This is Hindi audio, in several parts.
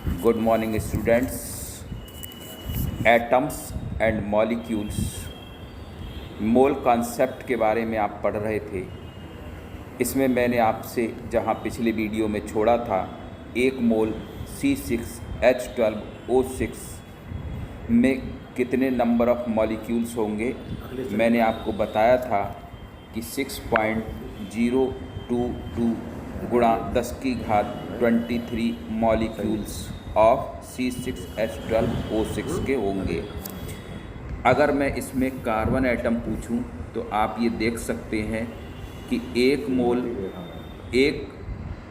Good morning students. Atoms and molecules, mole concept के बारे में आप पढ़ रहे थे। इसमें मैंने आपसे जहां पिछले वीडियो में छोड़ा था, एक मोल C6H12O6 में कितने नंबर ऑफ़ मॉलिक्यूल्स होंगे, मैंने आपको बताया था कि 6.022 गुणा 10⁻23 मॉलिक्यूल्स ऑफ C6H12O6 के होंगे। अगर मैं इसमें कार्बन एटम पूछूं तो आप ये देख सकते हैं कि एक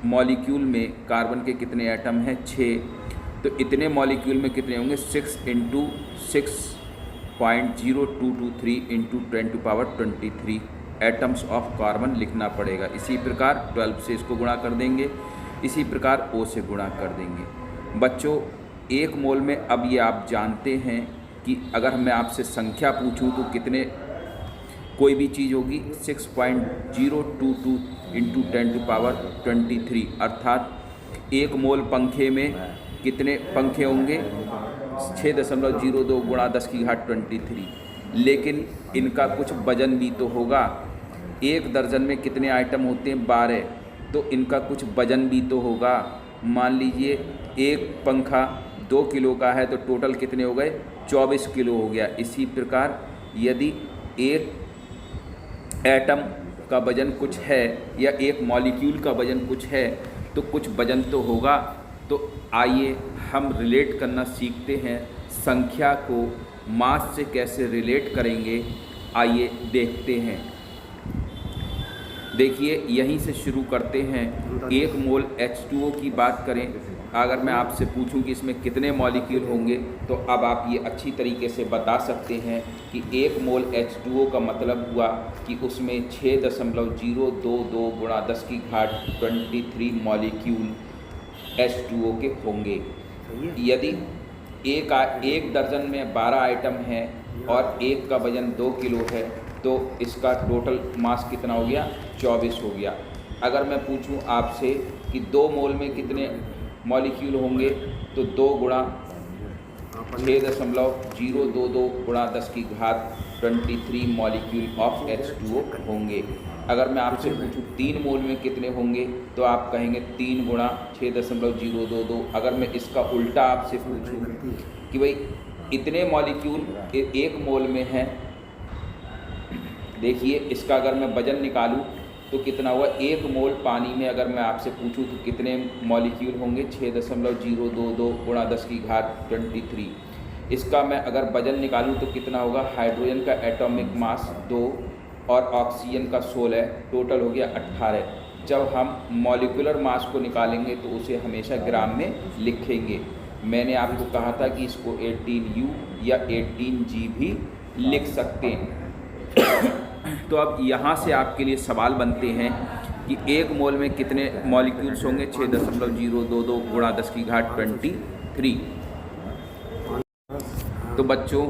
मॉलिक्यूल में कार्बन के कितने एटम हैं, 6। तो इतने मॉलिक्यूल में कितने होंगे, 6 × 6.0223 × 10⁻23 एटम्स ऑफ कार्बन लिखना पड़ेगा। इसी प्रकार 12 से इसको गुणा कर देंगे, इसी प्रकार O से गुणा कर देंगे। बच्चों, एक मोल में अब ये आप जानते हैं कि अगर मैं आपसे संख्या पूछूं तो कितने कोई भी चीज़ होगी, 6.022 × 10⁻23, अर्थात एक मोल पंखे में कितने पंखे होंगे, 6.02 गुणा 10⁻23। लेकिन इनका कुछ वजन भी तो होगा। एक दर्जन में कितने आइटम होते हैं, 12। तो इनका कुछ वजन भी तो होगा। मान लीजिए एक पंखा 2 किलो का है तो टोटल कितने हो गए, 24 किलो हो गया। इसी प्रकार यदि एक एटम का वजन कुछ है या एक मॉलिक्यूल का वजन कुछ है तो कुछ वजन तो होगा। तो आइए हम रिलेट करना सीखते हैं। संख्या को मास से कैसे रिलेट करेंगे, आइए देखते हैं। देखिए, यहीं से शुरू करते हैं। एक मोल H2O की बात करें, अगर मैं आपसे पूछूं कि इसमें कितने मॉलिक्यूल होंगे तो अब आप ये अच्छी तरीके से बता सकते हैं कि एक मोल H2O का मतलब हुआ कि उसमें 6.022 गुणा 10⁻23 मॉलिक्यूल H2O के होंगे। यदि एक दर्जन में 12 आइटम हैं और एक का वजन 2 किलो है तो इसका टोटल मास कितना हो गया, 24 हो गया। अगर मैं पूछूं आपसे कि 2 मोल में कितने मॉलिक्यूल होंगे तो 2 गुणा 6.022 गुणा 10⁻23 मॉलिक्यूल ऑफ H2O होंगे। अगर मैं आपसे पूछूं 3 मोल में कितने होंगे तो आप कहेंगे 3 गुणा 6.022। अगर मैं इसका उल्टा आपसे पूछूं कि भाई इतने मॉलिक्यूल एक मोल में हैं, देखिए इसका अगर मैं वजन निकालूं तो कितना हुआ, 1 मोल पानी में अगर मैं आपसे पूछूं तो कितने मॉलिक्यूल होंगे, 6.022 गुणा 10⁻23। इसका मैं अगर वजन निकालूं तो कितना होगा, हाइड्रोजन का एटॉमिक मास 2 और ऑक्सीजन का 16, टोटल हो गया 18। जब हम मॉलिक्यूलर मास को निकालेंगे तो उसे हमेशा ग्राम में लिखेंगे। मैंने आपको कहा था कि इसको 18U या 18G भी लिख सकते हैं। तो अब यहाँ से आपके लिए सवाल बनते हैं कि एक मोल में कितने मॉलिक्यूल्स होंगे, 6.022 गुणा 10⁻23। तो बच्चों,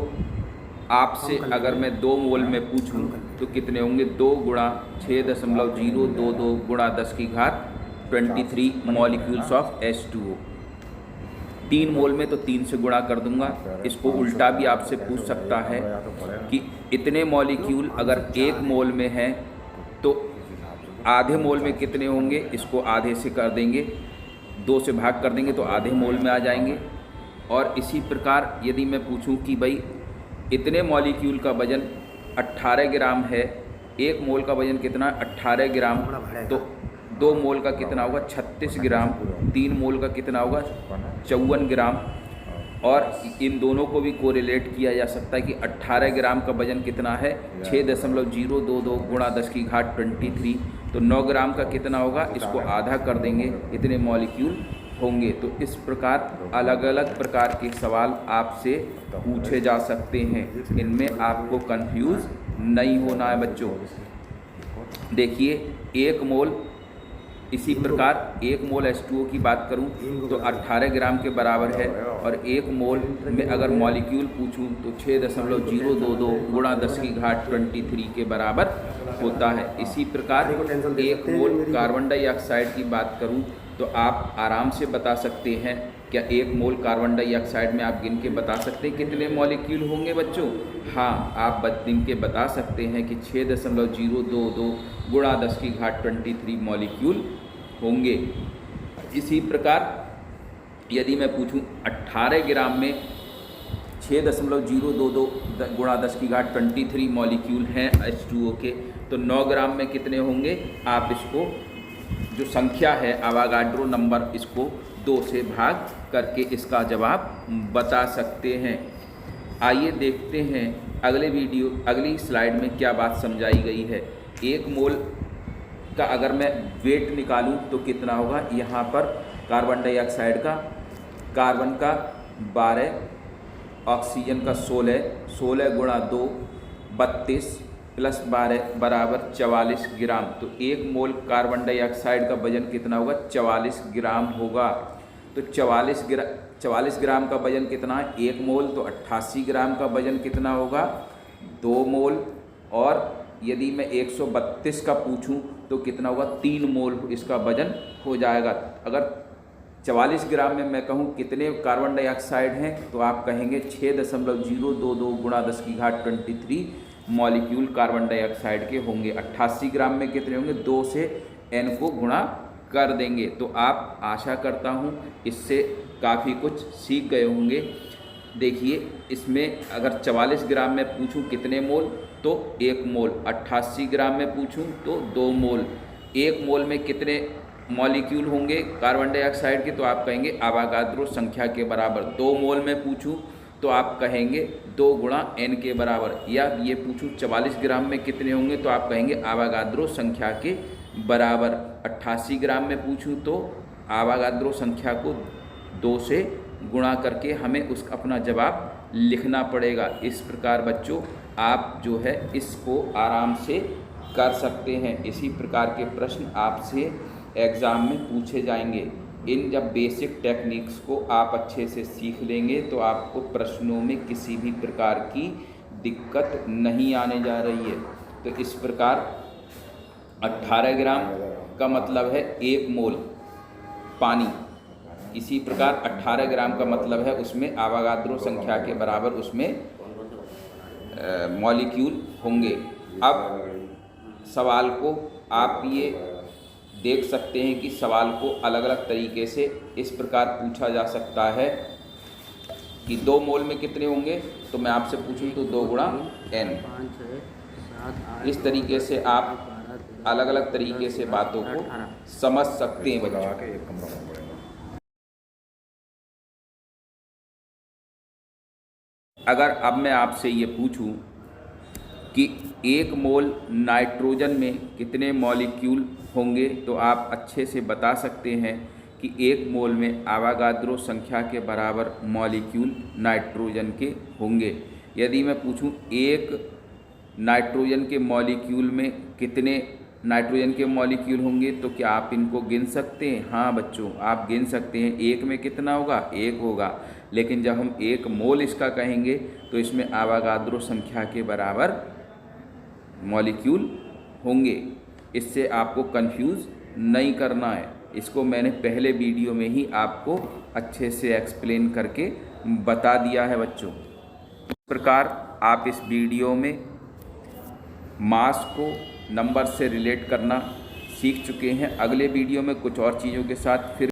आपसे अगर मैं 2 मोल में पूछूं तो कितने होंगे, 2 गुणा 6.022 गुणा 10⁻23 मॉलिक्यूल्स ऑफ H2O। 3 मोल में तो 3 से गुणा कर दूंगा। इसको उल्टा भी आपसे पूछ सकता है कि इतने मॉलिक्यूल अगर 1 मोल में हैं तो आधे मोल में कितने होंगे, इसको आधे से कर देंगे, 2 से भाग कर देंगे तो आधे मोल में आ जाएंगे। और इसी प्रकार यदि मैं पूछूं कि भाई इतने मॉलिक्यूल का वजन 18 ग्राम है, 1 मोल का वजन कितना, 18 ग्राम, तो 2 मोल का कितना होगा, 36 ग्राम, 3 मोल का कितना होगा, 54 ग्राम। और इन दोनों को भी कोरिलेट किया जा सकता है कि 18 ग्राम का वजन कितना है, 6.022 गुणा 10⁻23, तो 9 ग्राम का कितना होगा, इसको आधा कर देंगे, इतने मॉलिक्यूल होंगे। तो इस प्रकार अलग अलग प्रकार के सवाल आपसे पूछे जा सकते हैं। इनमें आपको कंफ्यूज नहीं होना है बच्चों। देखिए, 1 मोल, इसी प्रकार 1 मोल H2O की बात करूं तो 18 ग्राम के बराबर है, और 1 मोल में अगर मॉलिक्यूल पूछूं तो 6.022 गुणा 10⁻23 के बराबर होता है। इसी प्रकार 1 मोल कार्बन डाइऑक्साइड की बात करूं तो आप आराम से बता सकते हैं क्या 1 मोल कार्बन डाइऑक्साइड में आप गिन के बता सकते हैं कितने मॉलिक्यूल होंगे बच्चों? हाँ, आप गिन के बता सकते हैं कि 6.022 गुणा 10⁻23 मॉलिक्यूल होंगे। इसी प्रकार यदि मैं पूछूं 18 ग्राम में 6.022 गुणा 10⁻23 मॉलिक्यूल हैं H2O के, तो 9 ग्राम में कितने होंगे? आप इसको जो संख्या है अवागाड्रो नंबर, इसको 2 से भाग करके इसका जवाब बता सकते हैं। आइए देखते हैं अगली स्लाइड में क्या बात समझाई गई है। 1 मोल का अगर मैं वेट निकालूं तो कितना होगा? यहाँ पर कार्बन डाइऑक्साइड का, कार्बन का 12, ऑक्सीजन का 16 गुणा 2 32 प्लस 12 बराबर 44 ग्राम। तो 1 मोल कार्बन डाइऑक्साइड का वजन कितना होगा? 44 ग्राम होगा। तो 44 ग्राम का वजन कितना है? 1 मोल। तो 88 ग्राम का वजन कितना होगा? 2 मोल। और यदि मैं 132 का पूछूं तो कितना होगा? 3 मोल इसका वजन हो जाएगा। अगर 44 ग्राम में मैं कहूँ कितने कार्बन डाइऑक्साइड हैं, तो आप कहेंगे 6.022 गुणा 10⁻23 मॉलिक्यूल कार्बन डाइऑक्साइड के होंगे। 88 ग्राम में कितने होंगे? 2 से n को गुणा कर देंगे। तो आप, आशा करता हूँ इससे काफ़ी कुछ सीख गए होंगे। देखिए, इसमें अगर 44 ग्राम में पूछूं कितने मोल, तो 1 मोल। 88 ग्राम में पूछूं तो 2 मोल। 1 मोल में कितने मॉलिक्यूल होंगे कार्बन डाइऑक्साइड के, तो आप कहेंगे अवागाद्रो संख्या के बराबर। 2 मोल में पूछूं तो आप कहेंगे 2 गुणा n के बराबर। या ये पूछूं 44 ग्राम में कितने होंगे, तो आप कहेंगे अवागाद्रो संख्या के बराबर। 88 ग्राम में पूछूं तो अवागाद्रो संख्या को 2 से गुणा करके हमें अपना जवाब लिखना पड़ेगा। इस प्रकार बच्चों आप जो है इसको आराम से कर सकते हैं। इसी प्रकार के प्रश्न आपसे एग्ज़ाम में पूछे जाएंगे। इन जब बेसिक टेक्निक्स को आप अच्छे से सीख लेंगे तो आपको प्रश्नों में किसी भी प्रकार की दिक्कत नहीं आने जा रही है। तो इस प्रकार 18 ग्राम का मतलब है 1 मोल पानी। इसी प्रकार 18 ग्राम का मतलब है उसमें अवागाद्रो संख्या के बराबर उसमें मॉलिक्यूल होंगे। अब सवाल को आप ये देख सकते हैं कि सवाल को अलग अलग तरीके से इस प्रकार पूछा जा सकता है कि 2 मोल में कितने होंगे, तो मैं आपसे पूछूं तो 2 गुणा n। इस तरीके से आप अलग अलग तरीके से बातों को समझ सकते हैं बच्चों। अगर अब मैं आपसे ये पूछूं कि 1 मोल नाइट्रोजन में कितने मॉलिक्यूल होंगे, तो आप अच्छे से बता सकते हैं कि 1 मोल में अवागाद्रो संख्या के बराबर मॉलिक्यूल नाइट्रोजन के होंगे। यदि मैं पूछूं 1 नाइट्रोजन के मॉलिक्यूल में कितने नाइट्रोजन के मॉलिक्यूल होंगे, तो क्या आप इनको गिन सकते हैं? हाँ बच्चों, आप गिन सकते हैं। 1 में कितना होगा? 1 होगा। लेकिन जब हम 1 मोल इसका कहेंगे तो इसमें अवागाद्रो संख्या के बराबर मॉलिक्यूल होंगे। इससे आपको कंफ्यूज नहीं करना है। इसको मैंने पहले वीडियो में ही आपको अच्छे से एक्सप्लेन करके बता दिया है बच्चों। इस प्रकार आप इस वीडियो में मास को नंबर से रिलेट करना सीख चुके हैं। अगले वीडियो में कुछ और चीज़ों के साथ फिर